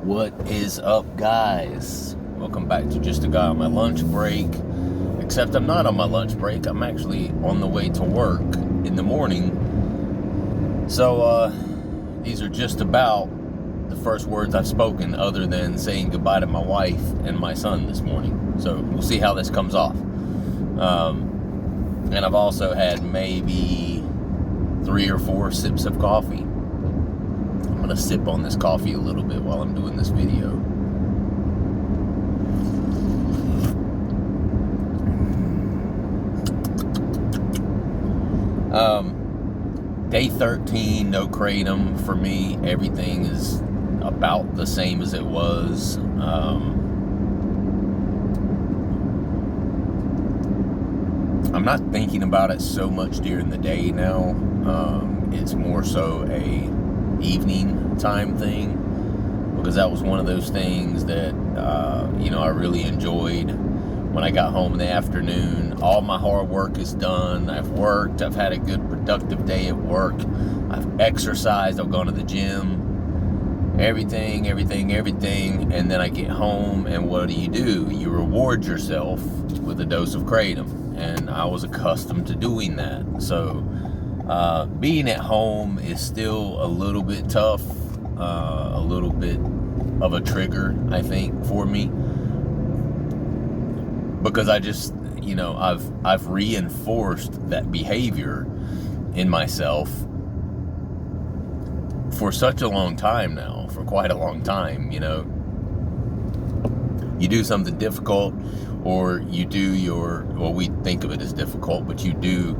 What is up, guys? Welcome back to Just a Guy on my lunch break. Except I'm not on my lunch break. I'm actually on the way to work in the morning. So, these are just about the first words I've spoken other than saying goodbye to my wife and my son this morning. So, we'll see how this comes off. And I've also had maybe 3 or 4 sips of coffee. I'm going to sip on this coffee a little bit while I'm doing this video. Day 13, no Kratom for me. Everything is about the same as it was. I'm not thinking about it so much during the day now. It's more so a evening time thing, because that was one of those things that I really enjoyed. When I got home in the afternoon, all my hard work is done. I've worked, I've had a good productive day at work, I've exercised, I've gone to the gym, everything, and then I get home, and what do? You reward yourself with a dose of Kratom, and I was accustomed to doing that. So being at home is still a little bit tough, a little bit of a trigger, I think, for me, because I just, I've reinforced that behavior in myself for such a long time now, for quite a long time. You do something difficult, or you do we think of it as difficult, but you do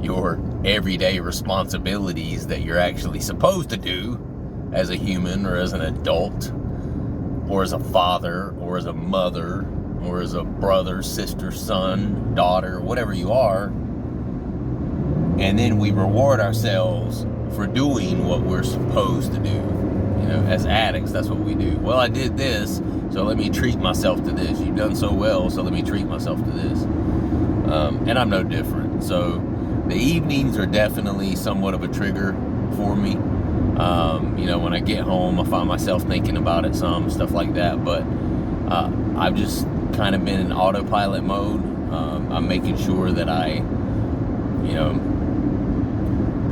your everyday responsibilities that you're actually supposed to do as a human, or as an adult, or as a father, or as a mother, or as a brother, sister, son, daughter, whatever you are. And then we reward ourselves for doing what we're supposed to do. As addicts, that's what we do. Well, I did this, so let me treat myself to this. You've done so well, so let me treat myself to this. And I'm no different. So the evenings are definitely somewhat of a trigger for me. When I get home, I find myself thinking about it some, stuff like that. But I've just kind of been in autopilot mode. I'm making sure that I,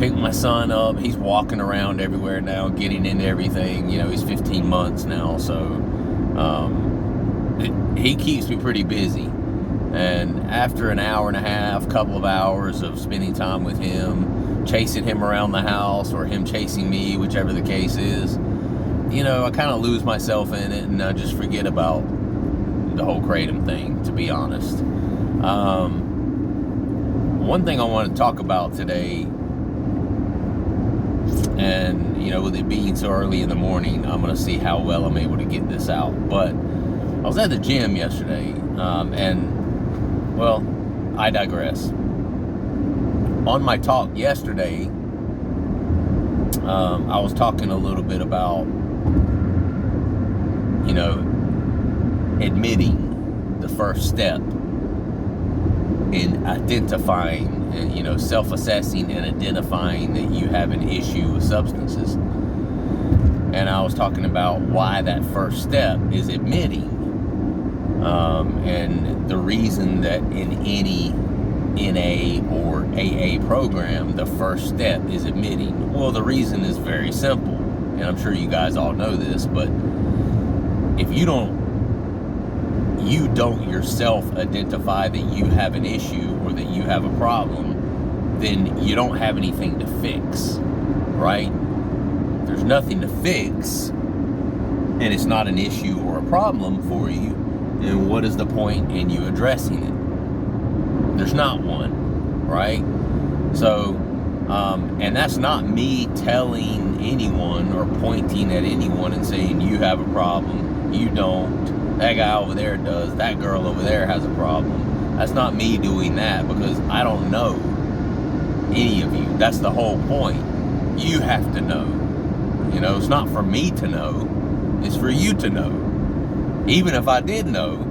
pick my son up. He's walking around everywhere now, getting into everything. He's 15 months now, so he keeps me pretty busy. And after an hour and a half, couple of hours of spending time with him, chasing him around the house, or him chasing me, whichever the case is, I kind of lose myself in it, and I just forget about the whole Kratom thing, to be honest. One thing I want to talk about today, and with it being so early in the morning, I'm going to see how well I'm able to get this out. But I was at the gym yesterday, I digress. On my talk yesterday, I was talking a little bit about, admitting the first step in identifying, self-assessing and identifying that you have an issue with substances. And I was talking about why that first step is admitting, and the reason that in any NA or AA program, the first step is admitting. Well, the reason is very simple, and I'm sure you guys all know this, but if you don't yourself identify that you have an issue or that you have a problem, then you don't have anything to fix, right? There's nothing to fix, and it's not an issue or a problem for you, then what is the point in you addressing it? There's not one, right? So, and that's not me telling anyone or pointing at anyone and saying, you have a problem, you don't, that guy over there does, that girl over there has a problem. That's not me doing that, because I don't know any of you. That's the whole point. You have to know. It's not for me to know, it's for you to know. Even if I did know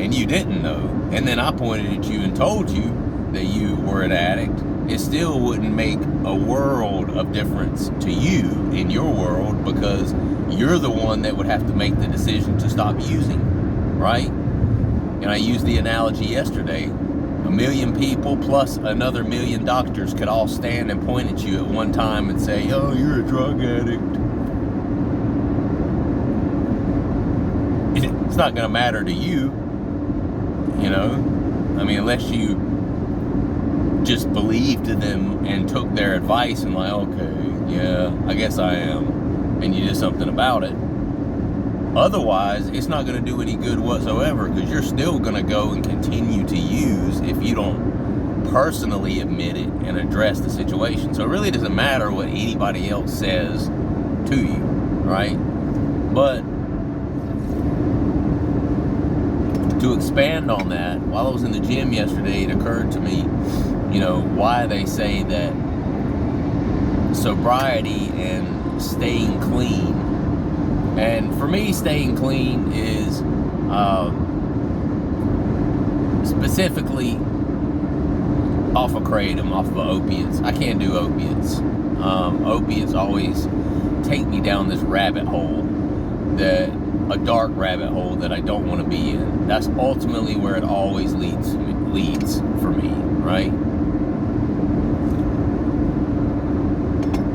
and you didn't know, and then I pointed at you and told you that you were an addict, it still wouldn't make a world of difference to you in your world, because you're the one that would have to make the decision to stop using, right? And I used the analogy yesterday. 1 million people plus another 1 million doctors could all stand and point at you at one time and say, oh, you're a drug addict. It's not going to matter to you, you know? I mean, unless you just believed them and took their advice and like, okay, yeah, I guess I am, and you did something about it. Otherwise, it's not going to do any good whatsoever, because you're still going to go and continue to use if you don't personally admit it and address the situation. So it really doesn't matter what anybody else says to you, right? But to expand on that, while I was in the gym yesterday, it occurred to me, you know, why they say that sobriety and staying clean. And for me, staying clean is specifically off of Kratom, off of opiates. I can't do opiates. Opiates always take me down this rabbit hole, a dark rabbit hole that I don't want to be in. That's ultimately where it always leads for me, right?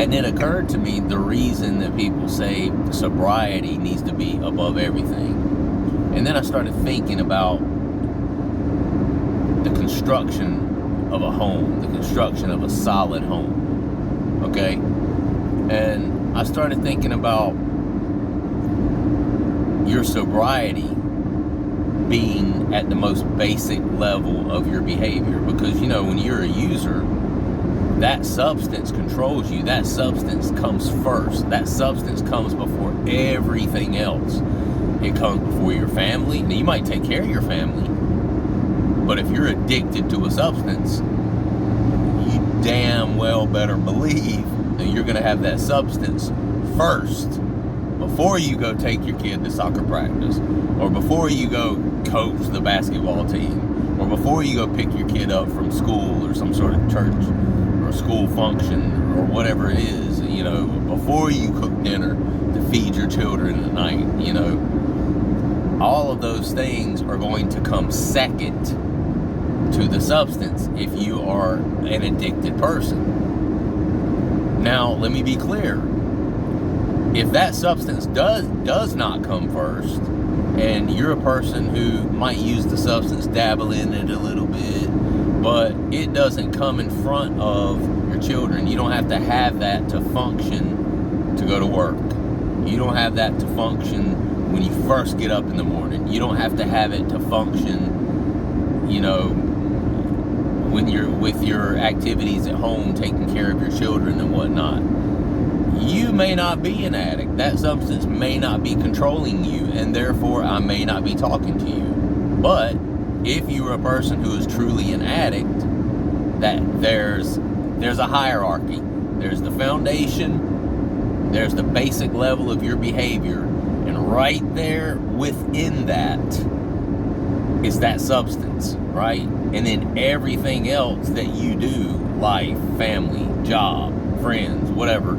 And it occurred to me the reason that people say sobriety needs to be above everything. And then I started thinking about the construction of a home, the construction of a solid home, okay? And I started thinking about your sobriety being at the most basic level of your behavior. Because, you know, when you're a user, that substance controls you. That substance comes first. That substance comes before everything else. It comes before your family. Now, you might take care of your family, but if you're addicted to a substance, you damn well better believe that you're going to have that substance first before you go take your kid to soccer practice, or before you go coach the basketball team, or before you go pick your kid up from school or some sort of church or school function or whatever it is, you know, before you cook dinner to feed your children at night, you know. All of those things are going to come second to the substance if you are an addicted person. Now, let me be clear. If that substance does not come first, and you're a person who might use the substance, dabble in it a little bit, but it doesn't come in front of your children. You don't have to have that to function to go to work. You don't have that to function when you first get up in the morning. You don't have to have it to function, you know, when you're with your activities at home, taking care of your children and whatnot. You may not be an addict. That substance may not be controlling you, and therefore I may not be talking to you. But if you are a person who is truly an addict, that there's a hierarchy. There's the foundation, there's the basic level of your behavior, and right there within that is that substance, right? And then everything else that you do, life, family, job, friends, whatever,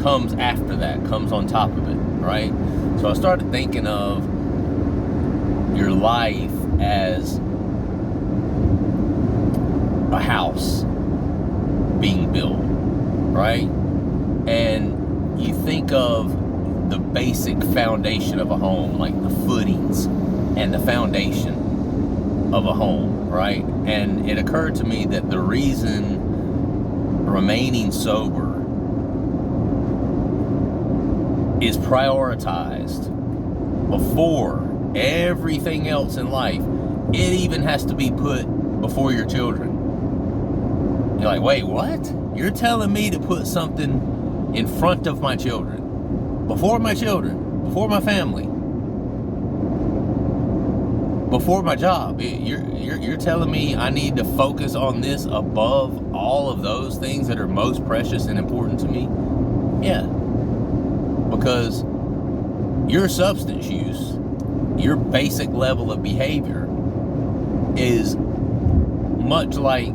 comes after that, comes on top of it, right? So I started thinking of your life as a house being built, right? And you think of the basic foundation of a home, like the footings and the foundation of a home, right? And it occurred to me that the reason remaining sober is prioritized before everything else in life. It even has to be put before your children. You're like, wait, what? You're telling me to put something in front of my children, before my children, before my family, before my job? You're telling me I need to focus on this above all of those things that are most precious and important to me? Yeah. Because your substance use, your basic level of behavior, is much like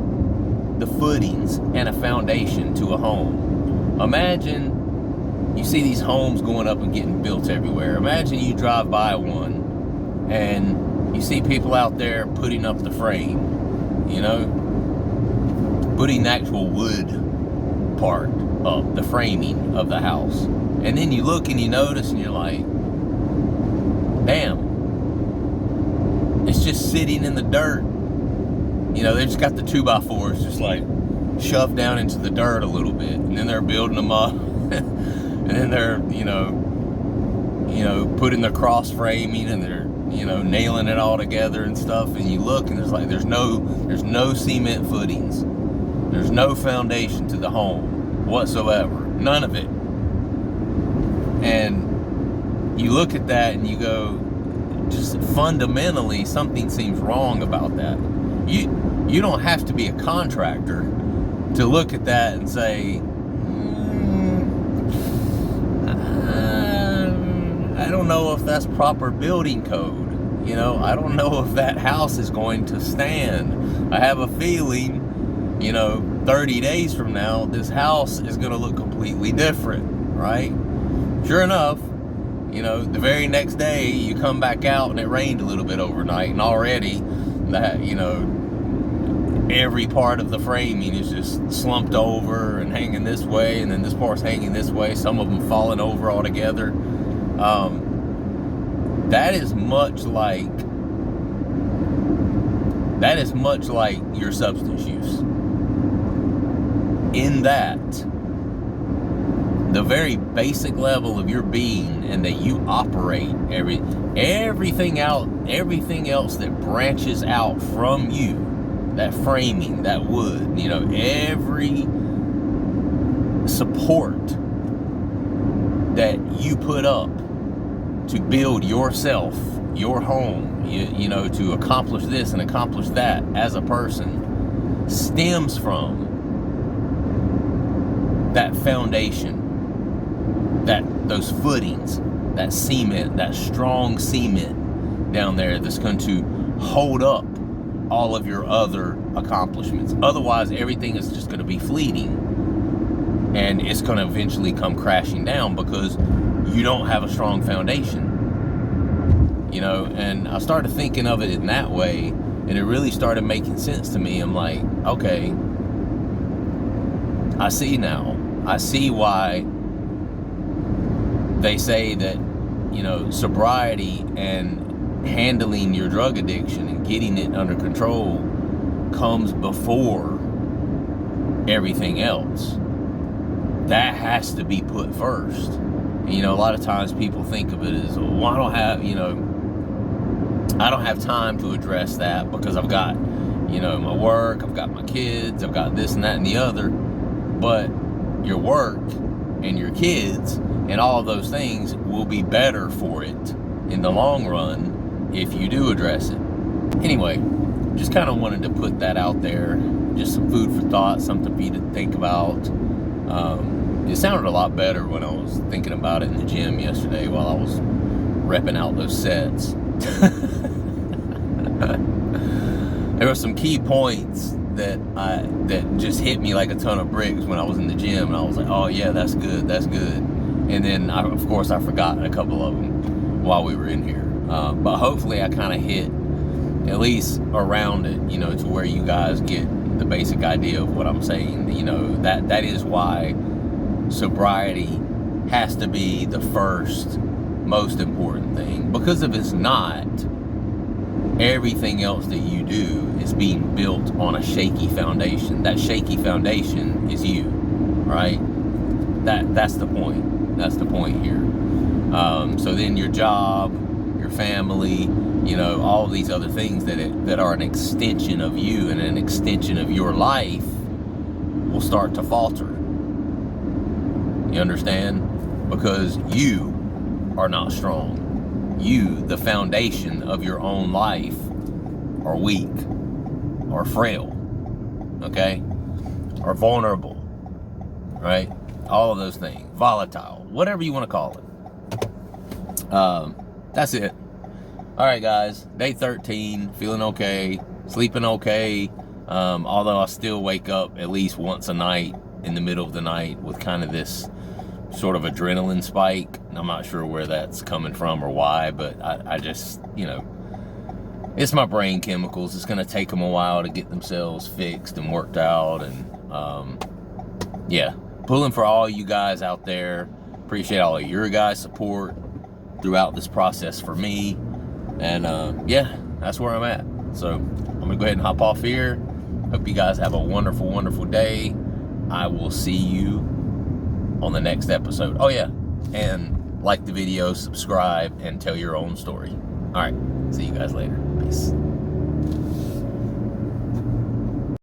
the footings and a foundation to a home. Imagine you see these homes going up and getting built everywhere. Imagine you drive by one and you see people out there putting up the frame, you know, putting the actual wood part up, the framing of the house. And then you look and you notice and you're like, damn, it's just sitting in the dirt. You know, they just got the 2x4s just like shoved down into the dirt a little bit, and then they're building them up, and then they're, you know, putting the cross framing, and they're, you know, nailing it all together and stuff. And you look, and there's no cement footings, there's no foundation to the home whatsoever, none of it. And you look at that and you go, just fundamentally something seems wrong about that. You don't have to be a contractor to look at that and say, I don't know if that's proper building code. You know, I don't know if that house is going to stand. I have a feeling, you know, 30 days from now, this house is going to look completely different, right? Sure enough, you know, the very next day you come back out and it rained a little bit overnight, and already that, you know, every part of the framing is just slumped over and hanging this way, and then this part's hanging this way, some of them falling over altogether. That is much like your substance use, in that the very basic level of your being, and that you operate everything else that branches out from you, that framing, that wood, you know, every support that you put up to build yourself, your home, you know, to accomplish this and accomplish that as a person, stems from that foundation, those footings, that cement, that strong cement down there that's going to hold up all of your other accomplishments. Otherwise, everything is just going to be fleeting, and it's going to eventually come crashing down because you don't have a strong foundation. You know, and I started thinking of it in that way, and it really started making sense to me. I'm like, okay, I see now. I see why they say that, you know, sobriety and handling your drug addiction and getting it under control comes before everything else. That has to be put first. And, you know, a lot of times people think of it as, well, I don't have time to address that because I've got, you know, my work, I've got my kids, I've got this and that and the other. But your work and your kids and all of those things will be better for it in the long run if you do address it. Anyway, just kind of wanted to put that out there. Just some food for thought, something for you to think about. It sounded a lot better when I was thinking about it in the gym yesterday while I was repping out those sets. There were some key points that just hit me like a ton of bricks when I was in the gym, and I was like, oh yeah, that's good. And then of course I forgot a couple of them while we were in here. But hopefully I kind of hit at least around it, you know, to where you guys get the basic idea of what I'm saying. You know, that is why sobriety has to be the first most important thing, because if it's not, everything else that you do is being built on a shaky foundation. That shaky foundation is you, right? That's the point. That's the point here. So then your job, your family, you know, all of these other things that are an extension of you and an extension of your life will start to falter. You understand? Because you are not strong. You, the foundation of your own life, are weak, or frail, okay? Or vulnerable, right? All of those things. Volatile, whatever you want to call it. That's it. All right, guys. Day 13, feeling okay, sleeping okay, Although I still wake up at least once a night in the middle of the night with kind of this sort of adrenaline spike. I'm not sure where that's coming from or why, but I just, you know, it's my brain chemicals. It's going to take them a while to get themselves fixed and worked out. And yeah, pulling for all you guys out there. Appreciate all of your guys' support throughout this process for me. And yeah, that's where I'm at. So I'm going to go ahead and hop off here. Hope you guys have a wonderful, wonderful day. I will see you on the next episode. Oh yeah, and like the video, subscribe, and tell your own story. All right, see you guys later. Peace.